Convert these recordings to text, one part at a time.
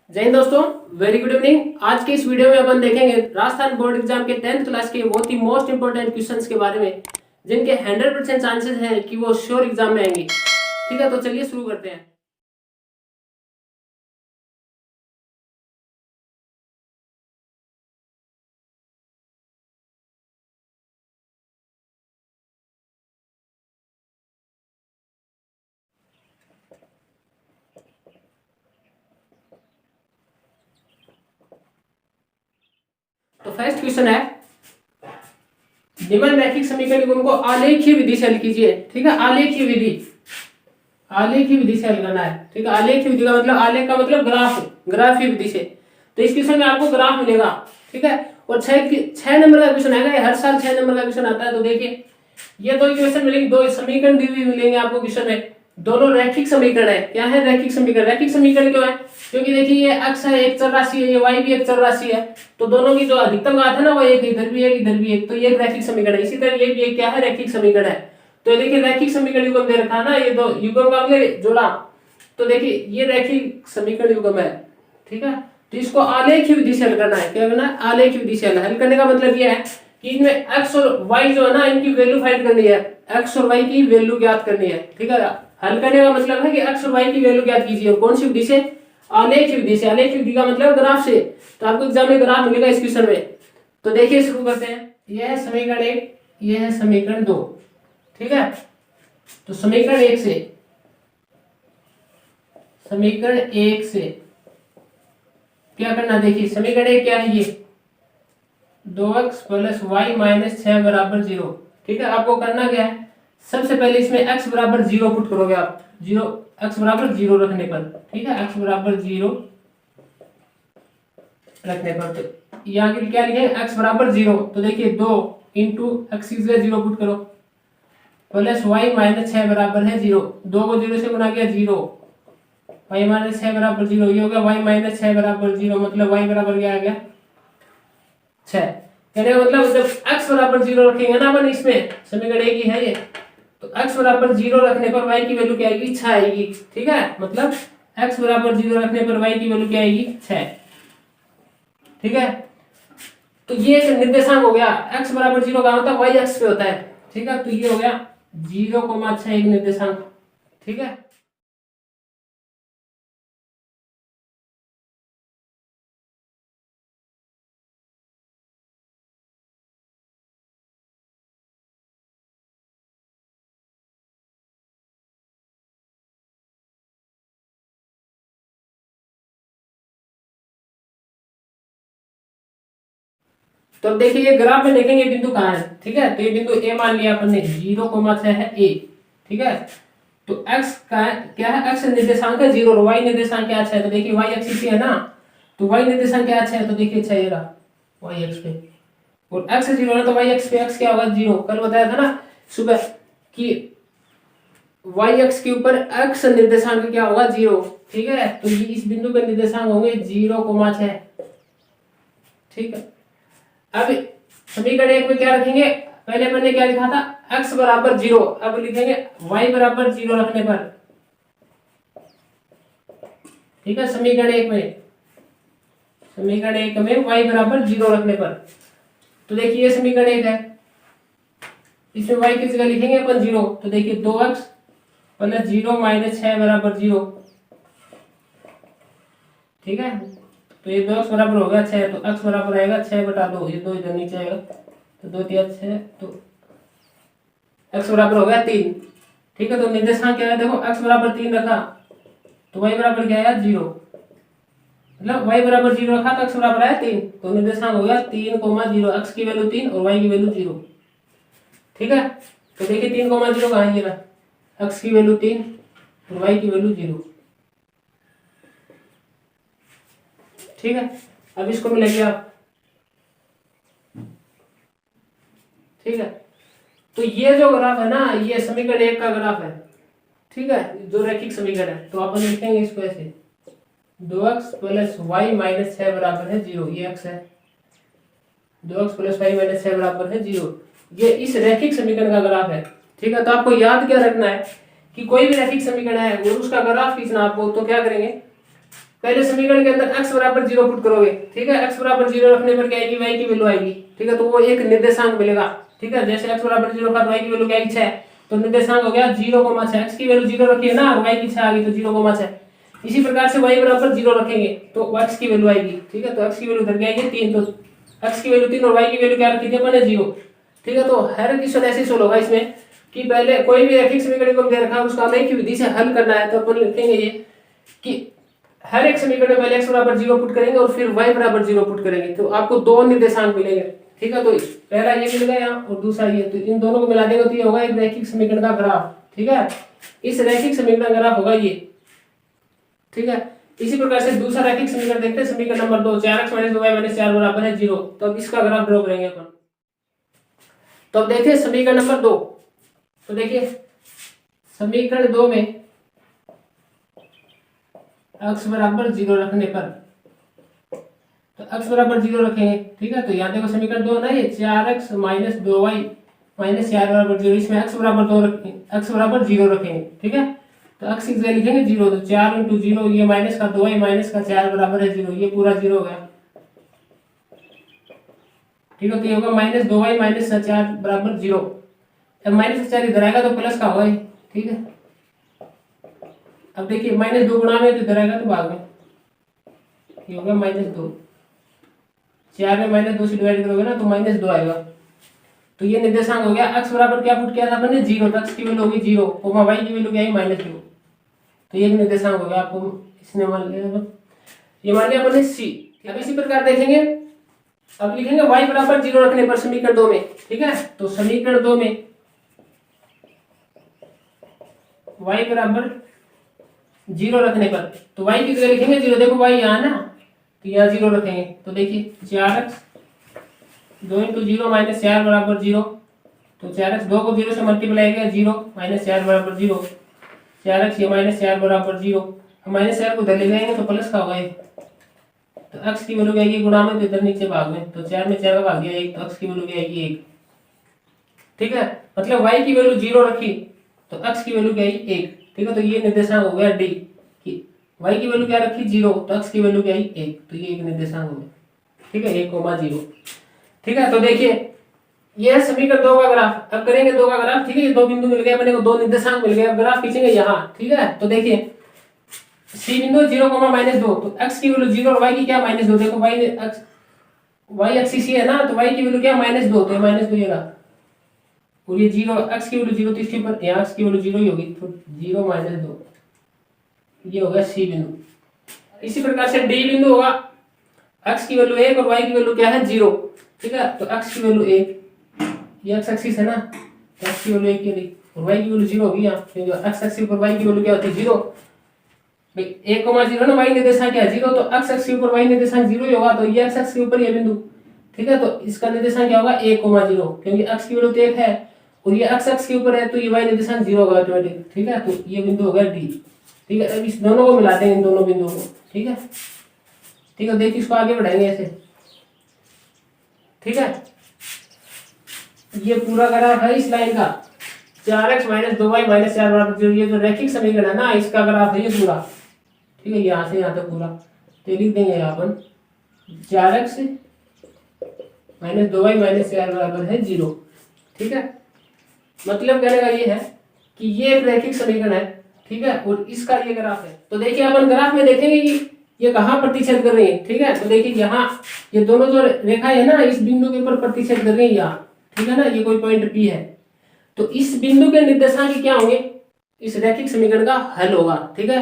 जय हिंद दोस्तों, very good evening. आज के इस वीडियो में अपन देखेंगे राजस्थान बोर्ड एग्जाम के 10th क्लास के बहुत ही मोस्ट इंपोर्टेंट क्वेश्चंस के बारे में, जिनके 100% चांसेस हैं कि वो श्योर एग्जाम में आएंगे। ठीक है, तो चलिए शुरू करते हैं। तो फर्स्ट क्वेश्चन है, निम्न रैखिक समीकरण युग्म को आलेखीय विधि से हल कीजिए। ठीक है, आलेखीय विधि से हल करना है। ठीक है, आलेखीय विधि का मतलब, आलेख का मतलब ग्राफीय विधि से। तो इस क्वेश्चन में आपको ग्राफ मिलेगा। ठीक है, और 6 नंबर का क्वेश्चन आएगा। हर साल 6 नंबर का क्वेश्चन आता है। तो देखिए, ये दो क्वेश्चन मिलेंगे, दो समीकरण दी हुई मिलेंगे आपको क्वेश्चन में। दोनों रैखिक समीकरण है। क्या है? रैखिक समीकरण। रैखिक समीकरण क्यों है? क्योंकि देखिए, ये x है, एक चर राशि है, ये y भी एक चर राशि है। तो दोनों की जो अधिकतम घात है ना, वो एक, इधर भी एक, इधर भी एक। तो ये एक रैखिक समीकरण है। इसी तरह ये भी एक क्या है? रैखिक समीकरण है। तो देखिए, रैखिक समीकरण युग्म दे रखा है ना, ये दो युग्म का मतलब जोड़ा। तो देखिए, ये रैखिक समीकरण युग्म है। ठीक है, तो इसको आलेखीय विधि से हल करना है। क्या करना है? आलेखीय विधि से हल करने का मतलब ये है कि इनमें x और y जो है ना, इनकी वैल्यू फाइंड करनी है। x और y की वैल्यू ज्ञात करनी है। ठीक है, हल करने का मतलब है कि x और y की वैल्यू ज्ञात कीजिए। और कौन सी विधि से? आलेखीय विधि से। आलेखीय विधि का मतलब ग्राफ से। तो आपको एग्जाम में ग्राफ मिलेगा इस क्वेश्चन में। तो देखिए, शुरू करते हैं। यह है समीकरण 1, यह है समीकरण 2। ठीक है, तो समीकरण 1 से क्या करना? देखिए, समीकरण 1 क्या है? ये 2x + y - 6 = 0। ठीक है, आपको करना क्या है? सबसे पहले इसमें x = 0 पुट करोगे आप। x = 0 रखने पर, ठीक है, x = 0 रखने पर तो यहाँ के क्या लिखे? x = 0। तो देखिए, 2 × x = 0 पुट करो, प्लस y - 6 = 0। 2 को 0 से गुना किया, 0। y - 6 = 0। ये हो गया y - 6 = 0। मतलब y बराबर क्या आ गया? 6। कहने का मतलब, जब x = 0 रखेंगे ना अपन, इसमें समीकरण 1 ही है ये, तो x = 0 रखने पर y की वैल्यू क्या आएगी? 6 आएगी। ठीक है, मतलब x = 0 रखने पर y की वैल्यू क्या आएगी? 6। ठीक है, तो ये एक निर्देशांक हो गया। x = 0 का मतलब y अक्ष पे होता है। ठीक है, तो ये हो गया 0,6 एक निर्देशांक। ठीक है, तो अब देखिए, ये ग्राफ में देखेंगे बिंदु कहाँ है। ठीक है, तो ये बिंदु ए मान लिया अपन ने, 0,6 है ए। ठीक है, तो x का क्या है? x निर्देशांक है 0 और y निर्देशांक क्या है? तो देखिए, y अक्ष इसी है ना, तो y निर्देशांक क्या है? तो देखिए 6 ये रहा y अक्ष पे, और x 0 है तो y अक्ष पे x क्या होगा? 0। कल बताया था ना सुबह कि y अक्ष के ऊपर x निर्देशांक क्या होगा? 0। ठीक है, तो ये इस बिंदु के निर्देशांक होंगे 0,6। ठीक है, अब समीकरण 1 में क्या रखेंगे? पहले अपन ने क्या लिखा था? x = 0। अब लिखेंगे y = 0 रखने पर। ठीक है, समीकरण 1 में y = 0 रखने पर। तो देखिए, ये समीकरण 1 है, इसमें y की जगह लिखेंगे अपन 0। तो देखिए, 2x + 0 - 6 = 0। ठीक है, तो ये 2x बराबर हो गया 6। तो x बराबर आएगा 6/2। ये 2 इधर नीचे आएगा, तो 2 × 6, तो x बराबर हो गया 3। ठीक है, तो निर्देशांक क्या है? देखो, x = 3 रखा तो y बराबर क्या आया? 0। मतलब y = 0 रखा तो x बराबर आया 3। तो निर्देशांक हो गया 3,0। x की वैल्यू 3 और y की वैल्यू 0। ठीक है, तो देखिए 3,0 कहाँ है? ये रहा, x की वैल्यू 3 और y की वैल्यू 0। ठीक है, अब इसको मिलाइए आप। ठीक है, तो ये जो ग्राफ है ना, ये समीकरण 1 का ग्राफ है। ठीक है, जो रैखिक समीकरण है। तो अपन लिखेंगे इसको ऐसे, 2x + y - 6 = 0। ये x है, 2x + y - 6 = 0। ये इस रैखिक समीकरण का ग्राफ है। ठीक है, तो आपको याद क्या रखना है कि कोई भी रैखिक समीकरण है और उसका ग्राफ खींचना आपको, तो क्या करेंगे? पहले समीकरण के अंदर x बराबर 0 पुट करोगे, ठीक है। x बराबर 0 रखने पर क्या आएगी, y की वैल्यू आएगी, ठीक है। तो वो एक निर्देशांक मिलेगा, ठीक है। जैसे x बराबर 0 का, तो y की वैल्यू क्या आएगी 6, तो निर्देशांक हो गया 0,6। x की वैल्यू 0 रखी है ना, और y की 6 आ गई, तो 0,6। इसी प्रकार से y बराबर 0 रखेंगे तो x की वैल्यू आएगी, ठीक है। तो x की वैल्यू इधर क्या आएगी 3, तो x की वैल्यू 3 और y की वैल्यू क्या रखी थी अपन ने 0, ठीक है। तो हर क्वेश्चन ऐसे सोल्व होगा इसमें कि पहले कोई भी रैखिक समीकरण को दे रखा है उसका आलेखीय विधि से हल करना है, तो अपन लिखेंगे ये कि हर एक समीकरण में पहले x बराबर 0 पुट करेंगे और फिर y बराबर 0 पुट करेंगे, तो आपको दो निर्देशांक मिलेंगे, ठीक है। तो पहला ये मिल गया और दूसरा ये, तो इन दोनों को मिला देंगे तो ये होगा एक रैखिक समीकरण का ग्राफ, ठीक है। इस रैखिक समीकरण का ग्राफ होगा ये, ठीक है। इसी प्रकार से दूसरा रैखिक समीकरण देखते हैं, समीकरण नंबर 2, 4x - 2y - 4 बराबर है 0। तो अब इसका ग्राफ ड्रॉ करेंगे अपन। तो अब देखिए समीकरण नंबर 2, तो देखिए समीकरण 2 में x बराबर 0 रखने पर, तो x बराबर 0 रखेंगे, ठीक है। तो यहाँ देखो समीकरण 2 ना, ये 4x - 2y - 4 बराबर 0, इसमें x बराबर 2 रखेंगे, x बराबर 0 रखेंगे, ठीक है। तो x की जगह लिखेंगे 0, तो 4 × 0, ये माइनस का 2y माइनस का 4 बराबर है 0, ये पूरा 0 हो गया, ठीक है। तो ये होगा -2y - 4 बराबर 0। अब -4 इधर आएगा तो प्लस का होगा, ठीक है। अब देखिए -2 गुणा में तो इधर आएगा तो भाग में, ये हो गया -2, 4 में -2 से डिवाइड करोगे ना तो -2 आएगा। तो ये निर्देशांक हो गया। x बराबर क्या पुट किया था अपन ने 0, तो x की वैल्यू होगी 0, y की वैल्यू क्या है -2, तो ये निर्देशांक हो गया। आपको इसने मान लिया, ये मान लिया अपन ने c। अब इसी प्रकार देखेंगे, अब लिखेंगे y बराबर 0 रखने पर समीकरण 2 में, ठीक है। तो समीकरण 2 में y बराबर 0 रखने पर, तो y की जगह लिखेंगे 0, देखो y यहाँ ना, तो यहाँ 0 रखेंगे। तो देखिए 4x 2 × 0 - 4 बराबर 0, तो 4x 2 को 0 से मल्टीप्लाई किया 0 - 4 बराबर 0, 4x ये -4 बराबर 0। हम -4 को इधर ले जाएंगे तो प्लस का होगा, तो x की वैल्यू क्या आएगी गुणा में, तो इधर नीचे भाग में, तो 4 में 4 का भाग दिया 1, तो x की वैल्यू क्या आएगी 1, ठीक है। मतलब y की वैल्यू 0 रखी तो x की वैल्यू क्या आई 1, ठीक है। तो ये निर्देशांक हो गया डी, कि y की वैल्यू क्या रखी 0, तो x की वैल्यू क्या आई 1, तो ये एक निर्देशांक हो गया, ठीक है, 1,0, ठीक है। तो देखिए ये समीकरण 2 का ग्राफ। अब करेंगे 2 का ग्राफ, ठीक है। ये दो बिंदु मिल गए अपने को, दो निर्देशांक मिल गए, अब ग्राफ खींचेंगे यहाँ, ठीक है। तो देखिए सी बिंदु 0, -2, तो x की वैल्यू 0 और y की क्या -2, देखो y एक्सिस है ना, तो y की वैल्यू क्या -2, तो -2 ये रहा, और ये 0, x की वैल्यू 0, तो इसके ऊपर यहाँ x की वैल्यू 0 ही होगी, तो 0 - 2, ये होगा सी बिंदु। इसी प्रकार से डी बिंदु होगा, x की वैल्यू 1 और y की वैल्यू क्या है 0, ठीक है। तो x की वैल्यू 1, ये x एक्सिस है ना, x की वैल्यू 1 के लिए, और y की वैल्यू 0 होगी यहाँ, क्योंकि x एक्सिस पर y की वैल्यू क्या होती है 0, 1,0 ना, y निर्देशांक क्या है 0, तो x एक्सिस के ऊपर y निर्देशांक 0 ही होगा, तो ये x एक्सिस के ऊपर ये बिंदु, ठीक है। तो इसका निर्देशांक क्या होगा 1,0, क्योंकि x की वैल्यू तो 1 है और ये x एक्सिस के ऊपर है, तो ये y निर्देशांक 0 होगा ऑटोमेटिक, ठीक है। तो ये बिंदु होगा डी, ठीक है। अब इस दोनों को मिलाते हैं, इन दोनों बिंदुओं को, ठीक है, ठीक है। देखिए इसको आगे बढ़ाएंगे ऐसे, ठीक है। ये पूरा ग्राफ है इस लाइन का, 4x - 2y - 4 बराबर 0, ये जो रैखिक समीकरण है ना, इसका ग्राफ है ये पूरा, ठीक है। यहाँ से यहाँ तक पूरा, तो लिख देंगे यहाँ पर 4x - 2y - 4 बराबर है 0, ठीक है। मतलब कहने का ये है कि ये एक रैखिक समीकरण है, ठीक है, और इसका ये ग्राफ है। तो देखिए अपन ग्राफ में देखेंगे कि ये कहाँ प्रतिच्छेद कर रही है, ठीक है। तो देखिए यहाँ ये दोनों जो रेखा है ना, इस बिंदु के ऊपर प्रतिच्छेद कर रही है यहाँ, ठीक है ना, ये कोई पॉइंट P है, तो इस बिंदु के निर्देशांक क्या होंगे, इस रैखिक समीकरण का हल होगा, ठीक है।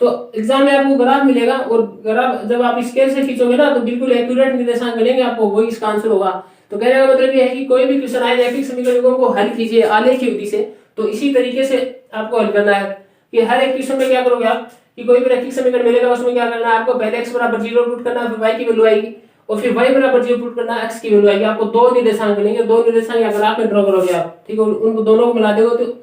तो एग्जाम में आपको ग्राफ मिलेगा, और ग्राफ जब आप स्केल से खींचोगे ना तो बिल्कुल एक्यूरेट निर्देशांक मिलेंगे आपको, वही इसका आंसर होगा। तो कहने का मतलब ये है कि कोई भी क्वेश्चन आए रैखिक समीकरणों को हल कीजिए आलेखीय विधि से, तो इसी तरीके से आपको हल करना है कि हर एक क्वेश्चन में क्या करोगे आप, कि कोई भी रैखिक समीकरण मिलेगा उसमें क्या करना है आपको, पहले x बराबर 0 पुट करना, फिर y की वैल्यू आएगी, और फिर y बराबर 0 पुट करना, x की वैल्यू आएगी। आपको दो निर्देशांक मिलेंगे, दो निर्देशांक अगर आप ड्रॉ करोगे आप, ठीक है, उनको दोनों को मिला दोगे तो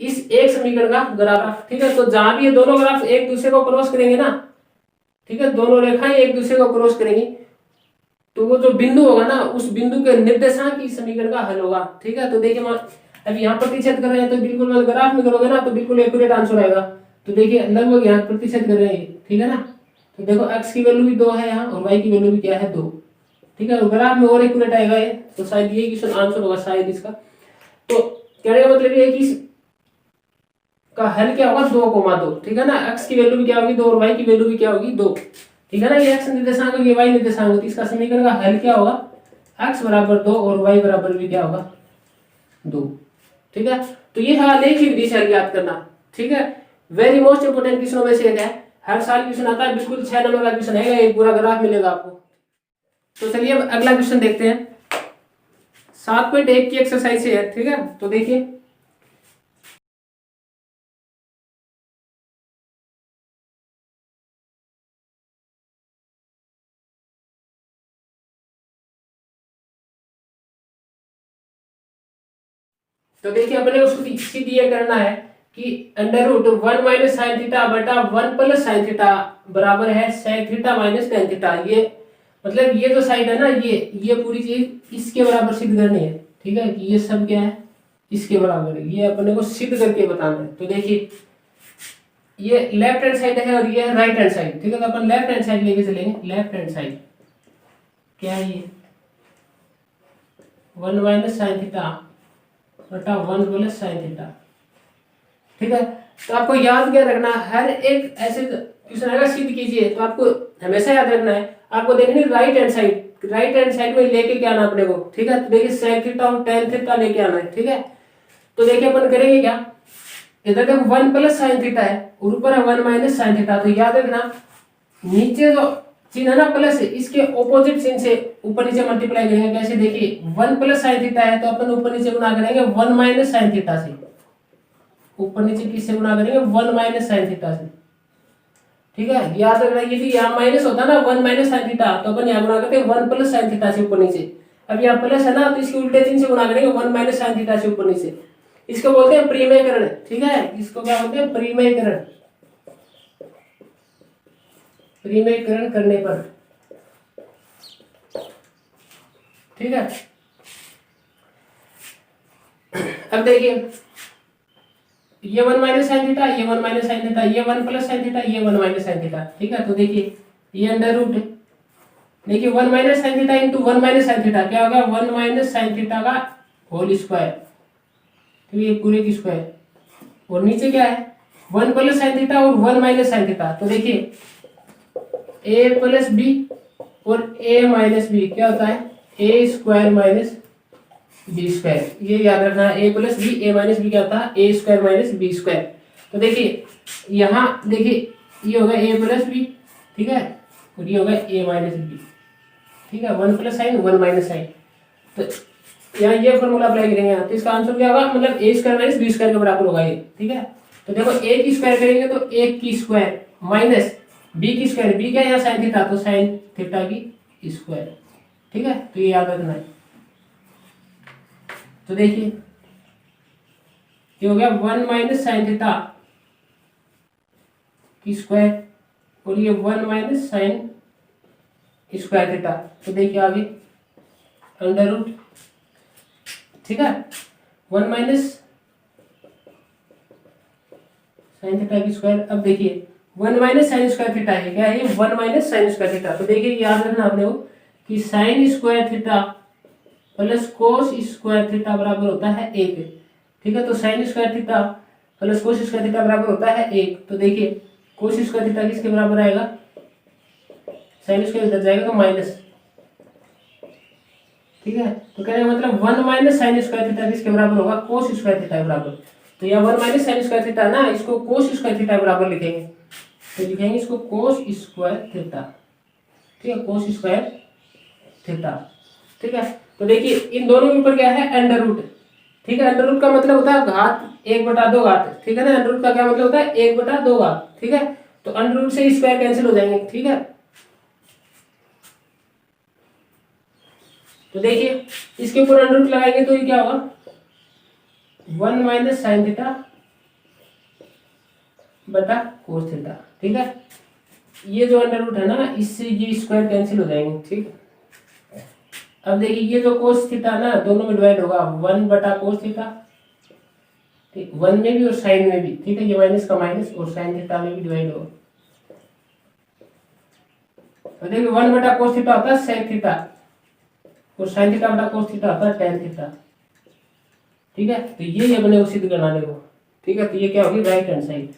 इस एक समीकरण का ग्राफ, ठीक है। तो जहां भी ये दोनों ग्राफ एक दूसरे को क्रॉस करेंगे ना, ठीक है, दोनों रेखाएं एक दूसरे को क्रॉस करेंगी, तो वो जो बिंदु होगा ना, उस बिंदु के निर्देशांक इस समीकरण का हल होगा, ठीक है। तो देखिए अब यहाँ प्रतिच्छेद कर रहे हैं, तो बिल्कुल ग्राफ में करोगे ना तो बिल्कुल एक्यूरेट आंसर आएगा। तो देखिए लगभग यहाँ प्रतिशत कर रहे हैं, ठीक है ना, तो देखो x की वैल्यू भी 2 है यहाँ और y की वैल्यू भी क्या है 2। ठीक है, ग्राफ में और एक्यूरेट आएगा ये, तो शायद ये क्वेश्चन आंसर होगा शायद इसका। तो कहने का मतलब ये है कि का हल क्या होगा 2,2। ठीक है ना, x की वैल्यू भी क्या होगी 2 और y की वैल्यू भी क्या होगी 2। ठीक है ना, ये x निर्देशांक और ये y निर्देशांक, तो इसका समीकरण का हल क्या होगा x बराबर 2 और y बराबर भी क्या होगा 2। ठीक है, तो ये था आलेख की विधि से हल ज्ञात करना। ठीक है, वेरी मोस्ट इंपोर्टेंट क्वेश्चनों में से एक है, हर साल क्वेश्चन आता है, बिल्कुल 6 नंबर का क्वेश्चन है, एक पूरा ग्राफ मिलेगा आपको। तो चलिए अब अगला क्वेश्चन देखते हैं, 7.1 की एक्सरसाइज है। ठीक है, तो देखिए तो देखिए अपने को सीधी ये करना है कि under root 1 minus sine theta बटा 1 प्लस साइन थीटा बराबर है sec theta minus tan theta. ये मतलब ये जो साइड है ना, ये पूरी चीज इसके बराबर सिद्ध करनी है। ठीक है, कि ये सब क्या है इसके बराबर है, ये अपने को सिद्ध करके बताना है। तो देखिए ये लेफ्ट हैंड साइड है और ये राइट हैंड साइड। ठीक है, तो अपन लेफ्ट हैंड साइड लेके चलेंगे। लेफ्ट हैंड साइड क्या है, ये 1 माइनस साइन थीटा बटा 1 प्लस साइन थीटा। ठीक है, तो आपको याद क्या रखना, हर एक ऐसे क्वेश्चन आएगा सिद्ध कीजिए, तो आपको हमेशा याद रखना है, आपको देखनी right hand side, right hand side में लेके क्या आना अपने को। ठीक है, तो देखिए सेक थीटा और टेन थीटा लेके आना है। ठीक है, तो देखिए अपन करेंगे क्या, इधर देखो 1 प्लस साइन थीटा है और ऊपर है 1 माइनस साइन थीटा। तो याद रखना नीचे जो चिन्ह है ना प्लस, इसके ऑपोजिट चिन्ह से ऊपर नीचे मल्टीप्लाई करेंगे। कैसे, देखिए 1 प्लस साइन थीटा है तो अपन ऊपर नीचे गुणा करेंगे 1 माइनस साइन थीटा से। ऊपर नीचे किससे गुणा करेंगे 1 माइनस साइन थीटा से। ठीक है, याद रखना ये भी यहाँ माइनस होता है ना 1 माइनस साइन थीटा, तो अपन यहाँ गुणा करते हैं 1 प्लस साइन थीटा से ऊपर नीचे। अब यहाँ प्लस है ना, तो इसके उल्टे चिन्ह से गुणा करेंगे 1 माइनस साइन थीटा से ऊपर नीचे। इसको बोलते हैं परिमेयकरण। ठीक है, इसको क्या बोलते हैं परिमेयकरण। परिमेयकरण करने पर, ठीक है। अब देखिए ये 1 माइनस साइन थीटा, ये 1 माइनस साइन थीटा, ये 1 प्लस साइन थीटा, ये 1 माइनस साइन थीटा। ठीक है, तो देखिए ये अंडर रूट है, देखिए 1 minus sine theta into 1 minus sine theta क्या होगा 1 माइनस साइन थीटा का होल स्क्वायर। तो ये पूरे की स्क्वायर, और नीचे क्या है 1 प्लस साइन थीटा और 1 माइनस साइन थीटा। तो देखिए ए प्लस बी और ए माइनस बी क्या होता है ए स्क्वायर माइनस बी स्क्वायर। ये याद रखना है, ए प्लस बी ए माइनस बी क्या होता है ए स्क्वायर माइनस बी स्क्वायर। तो देखिए यहाँ देखिए ये होगा ए प्लस बी, ठीक है, और ये होगा ए माइनस बी। ठीक है, 1 प्लस साइन 1 माइनस साइन, तो यहाँ ये फॉर्मूला अप्लाई करेंगे यहाँ, तो इसका आंसर क्या होगा मतलब ए स्क्वायर माइनस बी स्क्वायर के बराबर होगा ये। ठीक है, तो देखो ए की स्क्वायर करेंगे तो ए की स्क्वायर माइनस बी की स्क्वायर, बी क्या यहाँ साइन थीटा, तो साइन थीटा की स्क्वायर। ठीक है, तो ये याद रखना है। तो देखिए ये हो गया 1 माइनस साइन थीटा की स्क्वायर और ये 1 माइनस साइन स्क्वायर थीटा। तो देखिए आगे अंडर रूट, ठीक है, 1 माइनस साइन थीटा की स्क्वायर। अब देखिए 1 माइनस साइन स्क्वायर थीटा है, क्या है 1 माइनस साइन स्क्वायर थीटा। तो देखिए याद रखना आपने को कि sine square theta plus cos square theta बराबर होता है 1। ठीक है, तो sine square theta plus cos square theta बराबर होता है 1। तो देखिए कोस स्क्वायर थीटा किसके बराबर आएगा, साइन स्क्वायर इधर जाएगा तो माइनस। ठीक है, तो कहने का मतलब 1 माइनस साइन स्क्वायर थीटा किसके बराबर होगा कोस स्क्वायर थीटा के बराबर। तो यह 1 माइनस साइन स्क्वायर थीटा ना, इसको कोस स्क्वायर थीटा बराबर लिखेंगे, तो लिखेंगे इसको कोस स्क्वायर थीटा। ठीक है, कोस स्क्वायर थीटा। ठीक है, तो देखिए इन दोनों के ऊपर क्या है अंडर रूट। ठीक है, अंडर रूट का मतलब होता है घात 1/2 घात। ठीक है ना, अंडर रूट का क्या मतलब होता है 1/2 घात। ठीक है, तो अंडर रूट से स्क्वायर कैंसिल हो जाएंगे। ठीक है, तो देखिए इसके ऊपर अंडर रूट लगाएंगे तो ये क्या होगा 1 माइनस साइन थीटा बटा कोस थीटा। ठीक है, ये जो अंडर रूट है ना इससे ये स्क्वायर कैंसिल हो जाएंगे। ठीक है, अब देखिए ये जो कोस थीटा ना दोनों में डिवाइड होगा 1 बटा कोस थीटा, ठीक 1 में भी और साइन में भी। ठीक है, ये माइनस का माइनस और साइन थीटा में भी डिवाइड होगा। तो देखिए 1/cos थीटा होता है sec थीटा और sin थीटा बटा cos थीटा होता है tan थीटा। ठीक है, तो ये अपने को सिद्ध करना देखो। ठीक है, तो ये क्या होगी राइट हैंड साइड।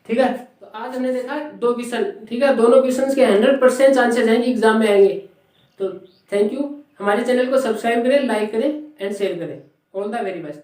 ठीक है, तो आज हमने देखा 2 क्वेश्चन। ठीक है, दोनों क्वेश्चन के 100% चांसेस हैं कि एग्जाम में आएंगे। तो थैंक यू, हमारे चैनल को सब्सक्राइब करें, लाइक करें एंड शेयर करें। All the very best.